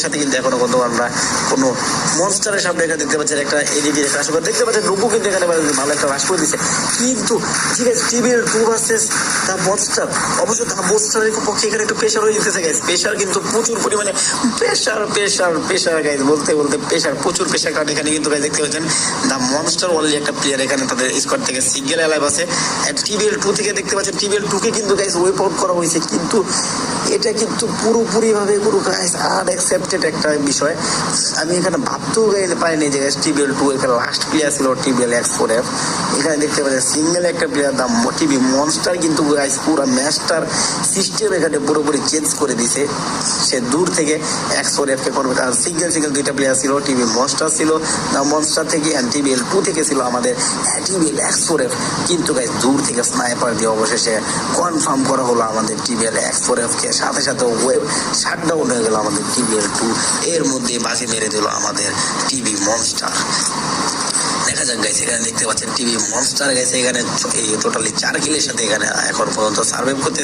সাথে কিন্তু এখনো কিন্তু আমরা কোনো মনস্টারের সামনে এখানে দেখতে পাচ্ছেন একটা এডিবির একটা আসলে দেখতে পাচ্ছেন ডুকু কিন্তু এখানে ভালো একটা রাশ করে দিচ্ছে। কিন্তু ঠিক আছে টিভির 2 ভার্সেস দ্য মনস্টার, অবশ্য দ্য মনস্টারের পক্ষে এখানে একটু প্রেশার হয়ে যেতেছে গাইস। প্রেশার কিন্তু প্রচুর পরিমাণে প্রেশার গাইস, বলতে প্রেশার, প্রচুর প্রেশার। কারণ এখানে কিন্তু গাইস দেখতে পাচ্ছেন দ্য মনস্টার অনলি একটা প্লেয়ার এখানে তাদের স্কোয়াড থেকে সিঙ্গেল অ্যালাইভ আছে। টিভিএল 2 থেকে দেখতে পাচ্ছেন টিভিএল 2 কে কিন্তু গাইস ওয়েপ আউট করা হয়েছে, কিন্তু এটা কিন্তু পুরোপুরিভাবে পুরো গাইস আনএক্সেপ্টেড একটা বিষয়। আমি এখানে ভাবতেও পারিনি যে টিভিএল 2 এখানে লাস্ট প্লেয়ার ছিল টিভিএল X4F। এখানে দেখতে পাচ্ছেন সিঙ্গেল একটা প্লেয়ার দ্য টিভি মনস্টার কিন্তু গাইস পুরো ম্যাচটার সিস্টেম এখানে পুরোপুরি চেঞ্জ করে দিছে। সে দূর থেকে X4F কে করবে, কারণ সিঙ্গেল 2টা প্লেয়ার ছিল, টিভি মনস্টার ছিল দ্য মনস্টার থেকে, টিভিএল 2 থেকে ছিল আমাদের টিভিএল X4F। কিন্তু গাইস দূর থেকে স্নাইপার দিয়ে অবশেষে কনফার্ম করা হলো আমাদের টিভিএল X4F কে, সাথে সাথে ওয়েব শাটডাউন হয়ে গেল আমাদের টিভিএল 2। এর মধ্যে বাজি মেরে দিল আমাদের টিভি মনস্টার। দেখা যাক গাইছে, এখানে দেখতে পাচ্ছেন টিভি মনস্টার গাইছে এখানে টোটালি 4 কিলের সাথে এখানে এখন পর্যন্ত সার্ভাইভ করতে